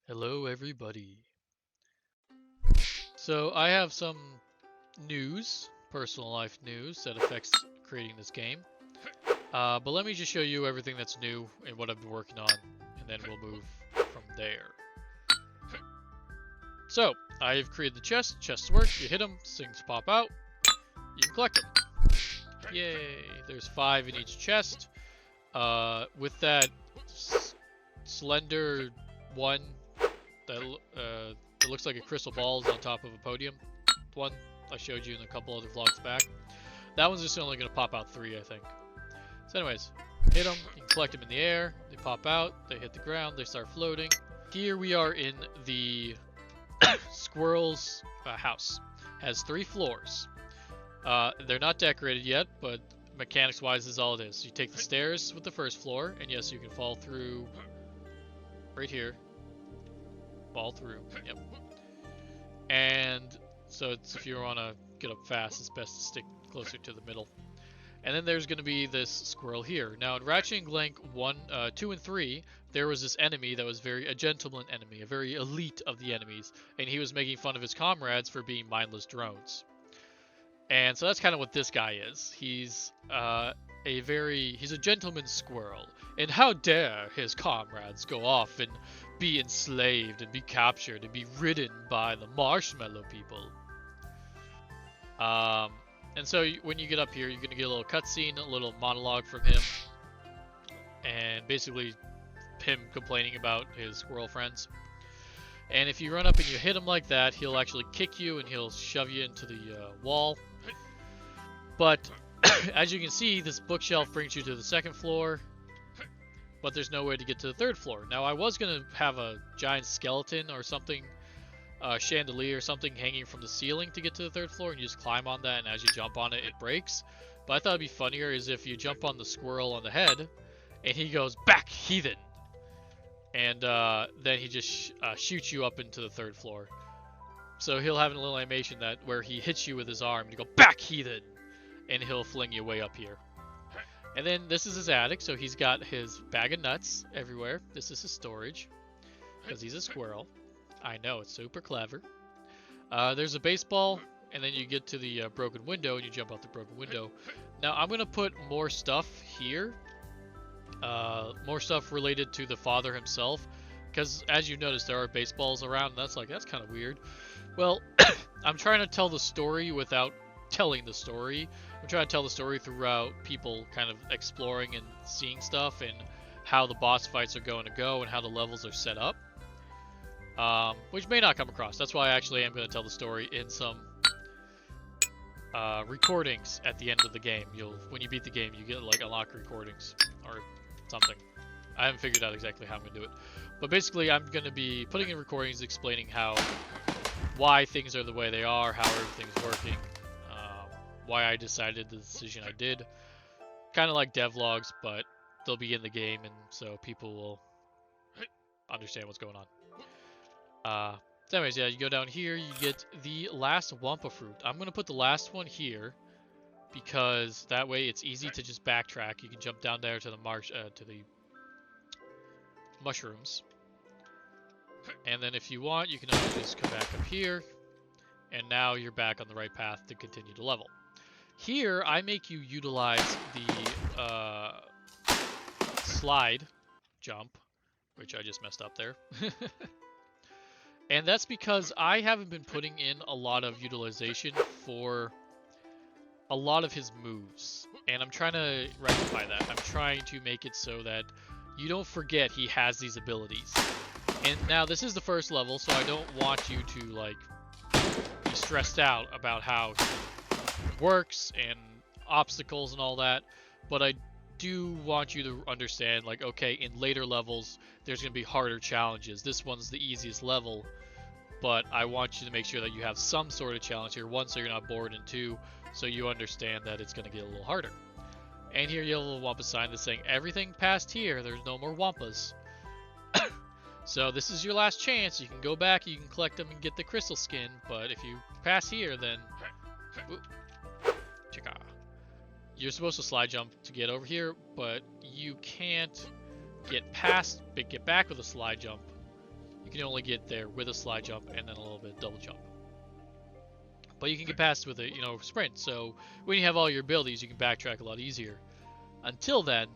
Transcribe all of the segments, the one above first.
Hello, everybody. So, I have some news, personal life news, that affects creating this game. But let me just show you everything that's new and what I've been working on, and then we'll move from there. So, I've created the chest. Chests work. You hit them, things pop out. You can collect them. Yay! There's 5 in each chest. With that slender one that it looks like a crystal ball is on top of a podium. One I showed you in a couple other vlogs back. That one's just only going to pop out 3, I think. So anyways, hit them, you can collect them in the air, they pop out, they hit the ground, they start floating. Here we are in the squirrel's house. Has 3 floors. They're not decorated yet, but mechanics-wise is all it is. You take the stairs with the first floor, and yes, you can fall through right here. Fall through, yep. And so it's, if you want to get up fast, it's best to stick closer to the middle. And then there's going to be this squirrel here. Now in Ratchet & Clank 2, and 3, there was this enemy that was a gentleman enemy, a very elite of the enemies, and he was making fun of his comrades for being mindless drones. And so that's kind of what this guy is. He's he's a gentleman squirrel, and how dare his comrades go off and be enslaved and be captured and be ridden by the marshmallow people. And so when you get up here, you're going to get a little cutscene, a little monologue from him, and basically him complaining about his squirrel friends. And if you run up and you hit him like that, he'll actually kick you and he'll shove you into the wall. But as you can see, this bookshelf brings you to the 2nd floor, but there's no way to get to the 3rd floor. Now I was going to have a giant skeleton or something, chandelier or something hanging from the ceiling to get to the 3rd floor, and you just climb on that, and as you jump on it, it breaks. But I thought it'd be funnier is if you jump on the squirrel on the head, and he goes, "Back, heathen!" And then he just shoots you up into the 3rd floor. So he'll have a little animation that where he hits you with his arm, and you go, "Back, heathen!" and he'll fling you way up here. And then this is his attic, so he's got his bag of nuts everywhere. This is his storage, because he's a squirrel. I know, it's super clever. There's a baseball, and then you get to the broken window, and you jump out the broken window. Now, I'm going to put more stuff here. More stuff related to the father himself. Because, as you noticed, there are baseballs around, and that's kind of weird. Well, I'm trying to tell the story without telling the story. I'm trying to tell the story throughout people kind of exploring and seeing stuff, and how the boss fights are going to go, and how the levels are set up. Which may not come across. That's why I actually am going to tell the story in some recordings at the end of the game. When you beat the game, you get like unlock recordings or something. I haven't figured out exactly how I'm going to do it. But basically, I'm going to be putting in recordings explaining why things are the way they are, how everything's working, why I decided the decision I did. Kind of like devlogs, but they'll be in the game, and so people will understand what's going on. So anyways, yeah, you go down here, you get the last Wumpa fruit. I'm going to put the last one here, because that way it's easy to just backtrack. You can jump down there to the mushrooms. And then if you want, you can always just come back up here, and now you're back on the right path to continue to level. Here, I make you utilize the slide jump, which I just messed up there. And that's because I haven't been putting in a lot of utilization for a lot of his moves. And I'm trying to rectify that. I'm trying to make it so that you don't forget he has these abilities. And now this is the first level, so I don't want you to like be stressed out about how he works and obstacles and all that. But I do want you to understand, like, okay, in later levels, there's going to be harder challenges. This one's the easiest level, but I want you to make sure that you have some sort of challenge here. 1, so you're not bored, and 2, so you understand that it's going to get a little harder. And here you have a little Wumpa sign that's saying, everything past here, there's no more Wumpas. So this is your last chance. You can go back, you can collect them and get the crystal skin, but if you pass here, then you're supposed to slide jump to get over here, but you can't get back with a slide jump. You can only get there with a slide jump and then a little bit of double jump. But you can get past with a, you know, sprint. So when you have all your abilities, you can backtrack a lot easier. Until then,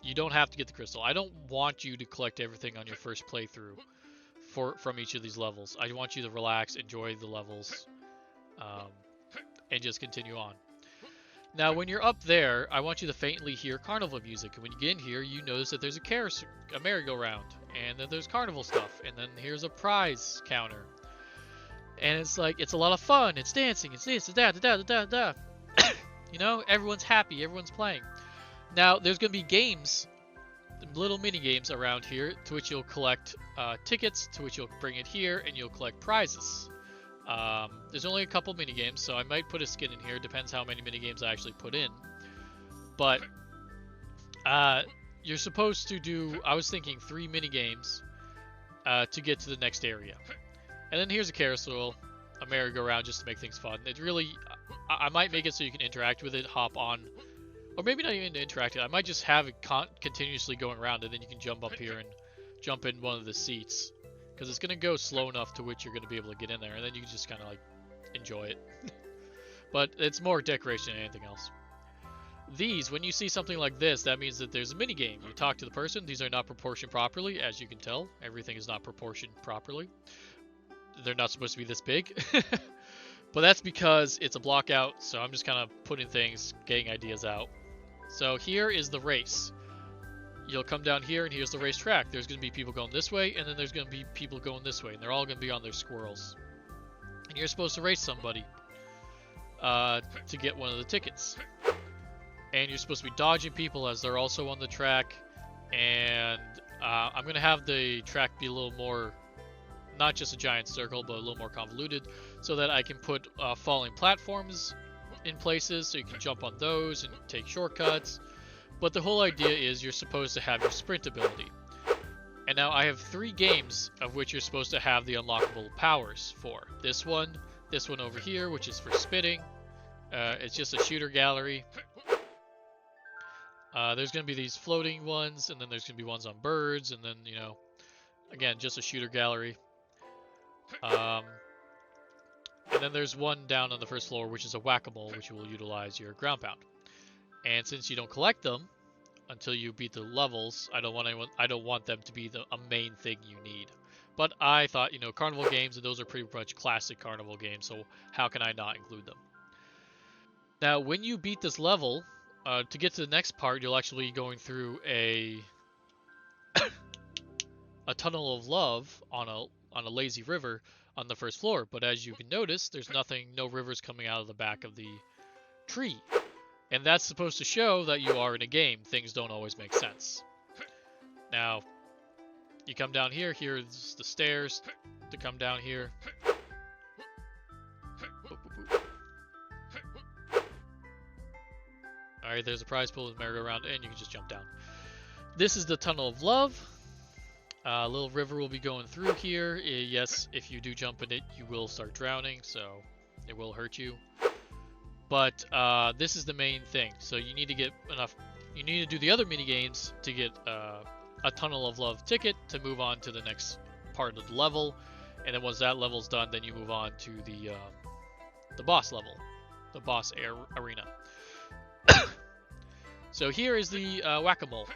you don't have to get the crystal. I don't want you to collect everything on your first playthrough from each of these levels. I want you to relax, enjoy the levels, and just continue on. Now, when you're up there, I want you to faintly hear carnival music. And when you get in here, you notice that there's a merry-go-round, and then there's carnival stuff, and then here's a prize counter. And it's like, it's a lot of fun. It's dancing, it's this, it's that, da da da da. You know, everyone's happy, everyone's playing. Now, there's going to be games, little mini games around here, to which you'll collect tickets, to which you'll bring it here, and you'll collect prizes. There's only a couple mini games, so I might put a skin in here. Depends how many mini games I actually put in. But you're supposed to do, I was thinking 3 mini games to get to the next area. And then here's a carousel, a merry-go-round, just to make things fun. It really, I might make it so you can interact with it, hop on, or maybe not even interact it. I might just have it continuously going around, and then you can jump up here and jump in one of the seats. Because it's going to go slow enough to which you're going to be able to get in there, and then you can just kind of like enjoy it. But it's more decoration than anything else. These, when you see something like this, that means that there's a mini game. You talk to the person. These are not proportioned properly, as you can tell. Everything is not proportioned properly. They're not supposed to be this big. But that's because it's a block out, so I'm just kind of putting things, getting ideas out. So here is the race. You'll come down here, and here's the racetrack. There's going to be people going this way, and then there's going to be people going this way, and they're all going to be on their squirrels. And you're supposed to race somebody to get one of the tickets. And you're supposed to be dodging people as they're also on the track. And I'm going to have the track be a little more, not just a giant circle, but a little more convoluted, so that I can put falling platforms in places, so you can jump on those and take shortcuts. But the whole idea is you're supposed to have your sprint ability. And now I have 3 games of which you're supposed to have the unlockable powers for. This one over here, which is for spitting. It's just a shooter gallery. There's going to be these floating ones, and then there's going to be ones on birds, and then, you know, again, just a shooter gallery. And then there's one down on the first floor, which is a whack-a-mole, which will utilize your ground pound. And since you don't collect them until you beat the levels, I don't want them to be a main thing you need. But I thought, you know, carnival games, and those are pretty much classic carnival games, so how can I not include them? Now, when you beat this level, to get to the next part, you'll actually be going through a tunnel of love on a lazy river on the first floor. But as you can notice, there's no rivers coming out of the back of the tree. And that's supposed to show that you are in a game. Things don't always make sense. Now, you come down here. Here's the stairs to come down here. Alright, there's a prize pool with merry-go-round, and you can just jump down. This is the Tunnel of Love. A little river will be going through here. Yes, if you do jump in it, you will start drowning, so it will hurt you. But this is the main thing. So you need to get enough. You need to do the other mini games to get a Tunnel of Love ticket to move on to the next part of the level. And then once that level's done, then you move on to the boss level, the boss arena. So here is the whack-a-mole.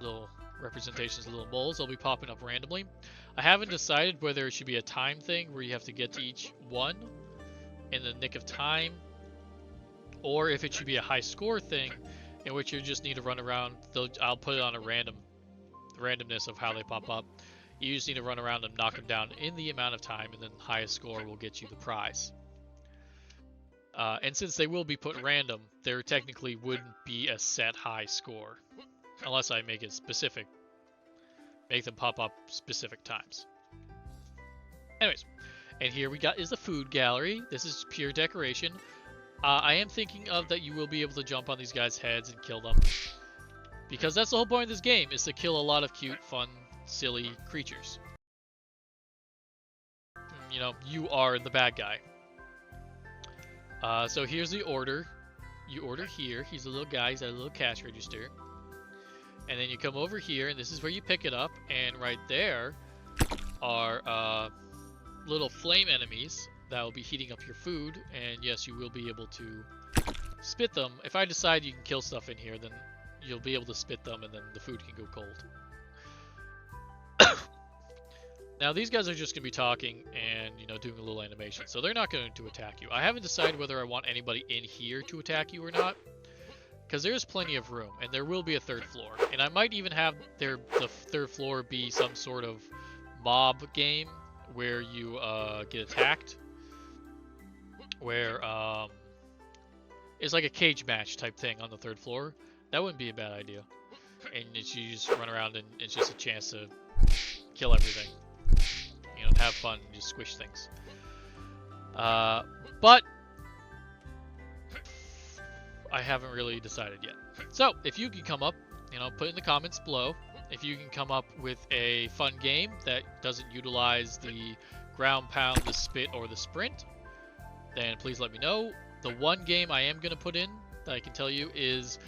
Little representations of little moles. They'll be popping up randomly. I haven't decided whether it should be a time thing where you have to get to each one in the nick of time, or if it should be a high score thing in which you just need to run around. I'll put it on a randomness of how they pop up. You just need to run around and knock them down in the amount of time, and then the highest score will get you the prize. And since they will be put random, there technically wouldn't be a set high score, unless I make it specific. Make them pop up specific times. Anyways, and here we got is the food gallery. This is pure decoration. I am thinking of that you will be able to jump on these guys' heads and kill them. Because that's the whole point of this game, is to kill a lot of cute, fun, silly creatures. You know, you are the bad guy. So here's the order. You order here. He's a little guy. He's at a little cash register. And then you come over here, and this is where you pick it up. And right there are little flame enemies that will be heating up your food. And yes, you will be able to spit them. If I decide you can kill stuff in here, then you'll be able to spit them, and then the food can go cold. Now these guys are just going to be talking and, you know, doing a little animation, so they're not going to attack you. I haven't decided whether I want anybody in here to attack you or not, because there's plenty of room, and there will be a third floor. And I might even have the third floor be some sort of mob game where you get attacked, where it's like a cage match type thing on the third floor. That wouldn't be a bad idea. And you just run around, and it's just a chance to kill everything. You know, have fun and just squish things. But I haven't really decided yet. So, if you can come up, you know, put in the comments below, if you can come up with a fun game that doesn't utilize the ground pound, the spit, or the sprint, then please let me know. The one game I am going to put in that I can tell you is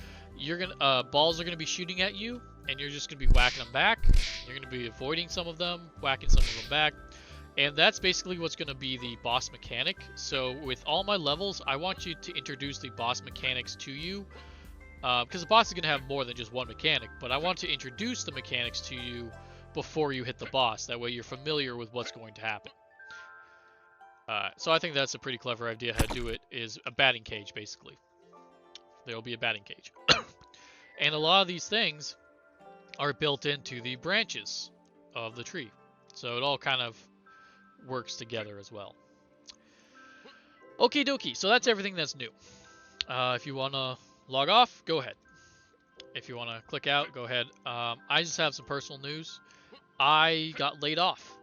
balls are going to be shooting at you, and you're just going to be whacking them back. You're going to be avoiding some of them, whacking some of them back. And that's basically what's going to be the boss mechanic. So with all my levels, I want you to introduce the boss mechanics to you. Because the boss is going to have more than just one mechanic. But I want to introduce the mechanics to you before you hit the boss. That way you're familiar with what's going to happen. So I think that's a pretty clever idea how to do it, is a batting cage, basically. There will be a batting cage. And a lot of these things are built into the branches of the tree. So it all kind of works together as well. Okie dokie, so that's everything that's new. If you want to log off, go ahead. If you want to click out, go ahead. I just have some personal news. I got laid off.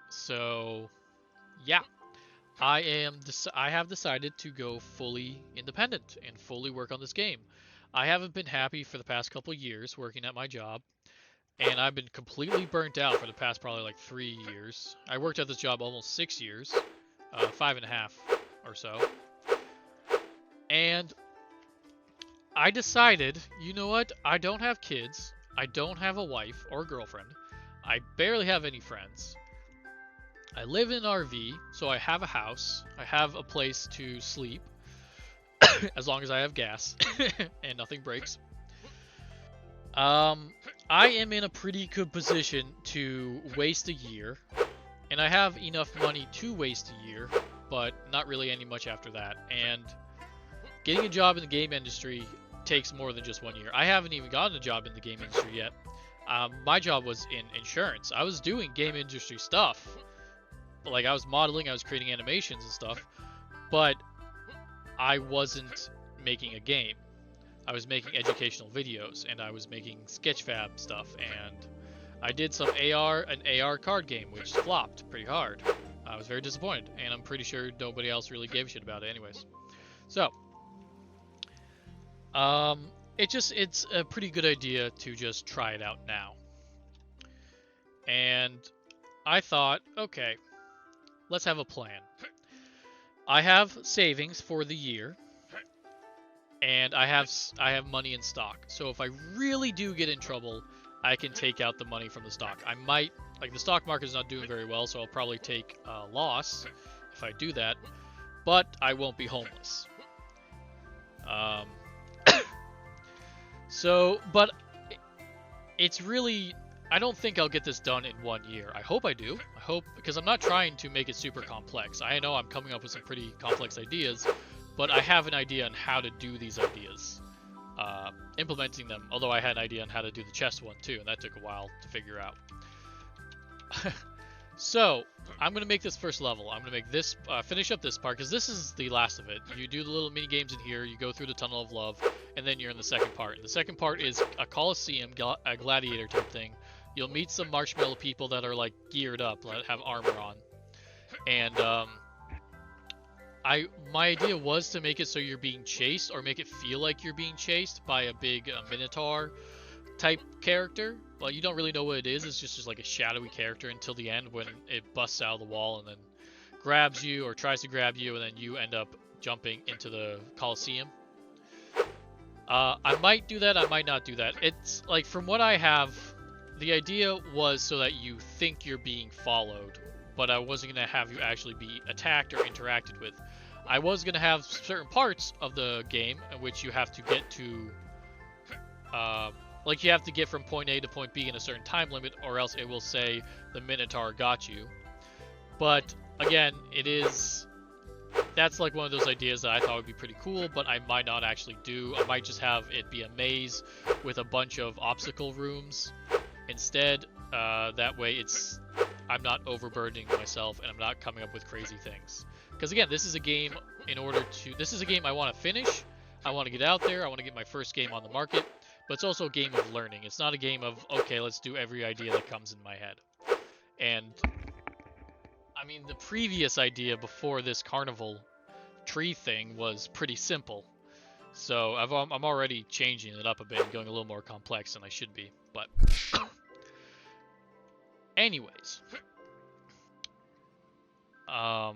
So, yeah. I have decided to go fully independent and fully work on this game. I haven't been happy for the past couple years working at my job. And I've been completely burnt out for the past probably like 3 years. I worked at this job almost 6 years, 5.5 or so. And I decided, you know what? I don't have kids. I don't have a wife or girlfriend. I barely have any friends. I live in an RV, so I have a house. I have a place to sleep, as long as I have gas and nothing breaks. I am in a pretty good position to waste a year, and I have enough money to waste a year, but not really any much after that. And getting a job in the game industry takes more than just 1 year. I haven't even gotten a job in the game industry yet. My job was in insurance. I was doing game industry stuff. Like, I was modeling, I was creating animations and stuff, but I wasn't making a game. I was making educational videos, and I was making Sketchfab stuff, and I did an AR card game, which flopped pretty hard. I was very disappointed, and I'm pretty sure nobody else really gave a shit about it anyways. So, it's a pretty good idea to just try it out now. And I thought, okay, let's have a plan. I have savings for the year. And I have money in stock. So if I really do get in trouble, I can take out the money from the stock. I might, like, the stock market is not doing very well, so I'll probably take a loss if I do that. But I won't be homeless. But it's really, I don't think I'll get this done in 1 year. I hope I do. I hope, because I'm not trying to make it super complex. I know I'm coming up with some pretty complex ideas, but I have an idea on how to do these ideas, implementing them. Although I had an idea on how to do the chest one too, and that took a while to figure out. So I'm gonna make this first level. I'm gonna make this finish up this part, because this is the last of it. You do the little mini games in here. You go through the Tunnel of Love, and then you're in the second part. The second part is a Coliseum, a gladiator type thing. You'll meet some marshmallow people that are like geared up, that have armor on, and my idea was to make it so you're being chased, or make it feel like you're being chased by a big Minotaur type character, but you don't really know what it is. It's just like a shadowy character until the end, when it busts out of the wall and then grabs you, or tries to grab you, and then you end up jumping into the Coliseum. I might do that, I might not do that. It's like, from what I have, the idea was so that you think you're being followed, but I wasn't going to have you actually be attacked or interacted with. I was going to have certain parts of the game in which you have to get to, uh, like you have to get from point A to point B in a certain time limit, or else it will say the Minotaur got you. But again, that's like one of those ideas that I thought would be pretty cool, but I might not actually do. I might just have it be a maze with a bunch of obstacle rooms instead. That way I'm not overburdening myself and I'm not coming up with crazy things. Because again, this is a game this is a game I want to finish. I want to get out there. I want to get my first game on the market. But it's also a game of learning. It's not a game of, okay, let's do every idea that comes in my head. And I mean, the previous idea before this carnival tree thing was pretty simple. So I'm already changing it up a bit and going a little more complex than I should be. But anyways, the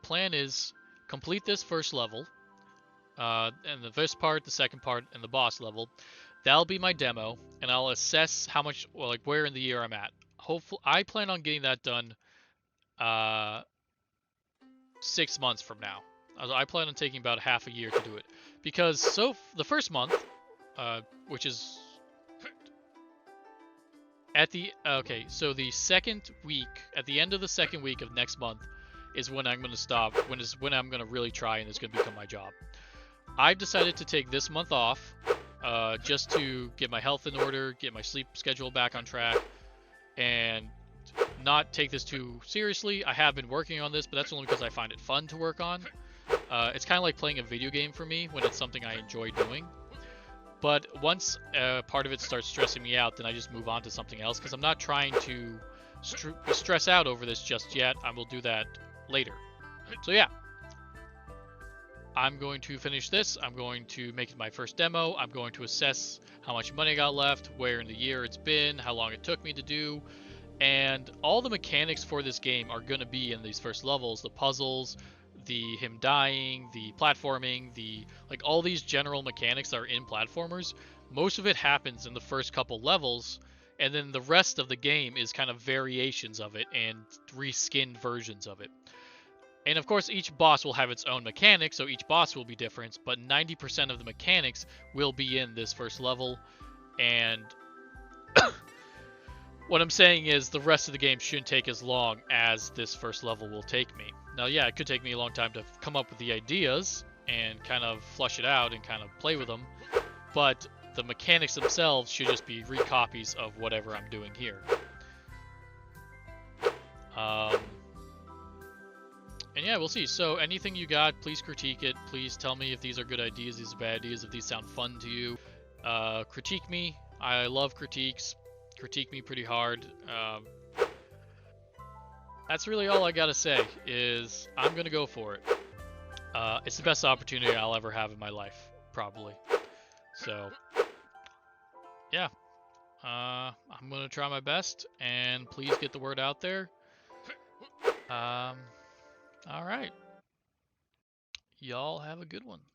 plan is complete this first level, and the first part, the second part, and the boss level. That'll be my demo, and I'll assess how much, well, like where in the year I'm at. Hopefully, I plan on getting that done 6 months from now. I plan on taking about half a year to do it, because the first month, which is so the second week, at the end of the second week of next month, is when I'm gonna stop. When I'm gonna really try, and it's gonna become my job. I've decided to take this month off, just to get my health in order, get my sleep schedule back on track, and not take this too seriously. I have been working on this, but that's only because I find it fun to work on. It's kind of like playing a video game for me when it's something I enjoy doing. But once part of it starts stressing me out, then I just move on to something else, because I'm not trying to stress out over this just yet. I will do that later. So yeah, I'm going to finish this. I'm going to make it my first demo. I'm going to assess how much money I got left, where in the year it's been, how long it took me to do. And all the mechanics for this game are going to be in these first levels. The puzzles, the him dying, the platforming, like all these general mechanics that are in platformers. Most of it happens in the first couple levels, and then the rest of the game is kind of variations of it and reskinned versions of it. And of course, each boss will have its own mechanics, so each boss will be different, but 90% of the mechanics will be in this first level. And what I'm saying is the rest of the game shouldn't take as long as this first level will take me. Now, yeah, it could take me a long time to come up with the ideas and kind of flush it out and kind of play with them, but the mechanics themselves should just be recopies of whatever I'm doing here. And yeah, we'll see. So anything you got, please critique it. Please tell me if these are good ideas, these are bad ideas, if these sound fun to you. Critique me. I love critiques. Critique me pretty hard. That's really all I gotta say, is I'm gonna go for it. It's the best opportunity I'll ever have in my life, probably. So, yeah. I'm gonna try my best, and please get the word out there. Alright. Y'all have a good one.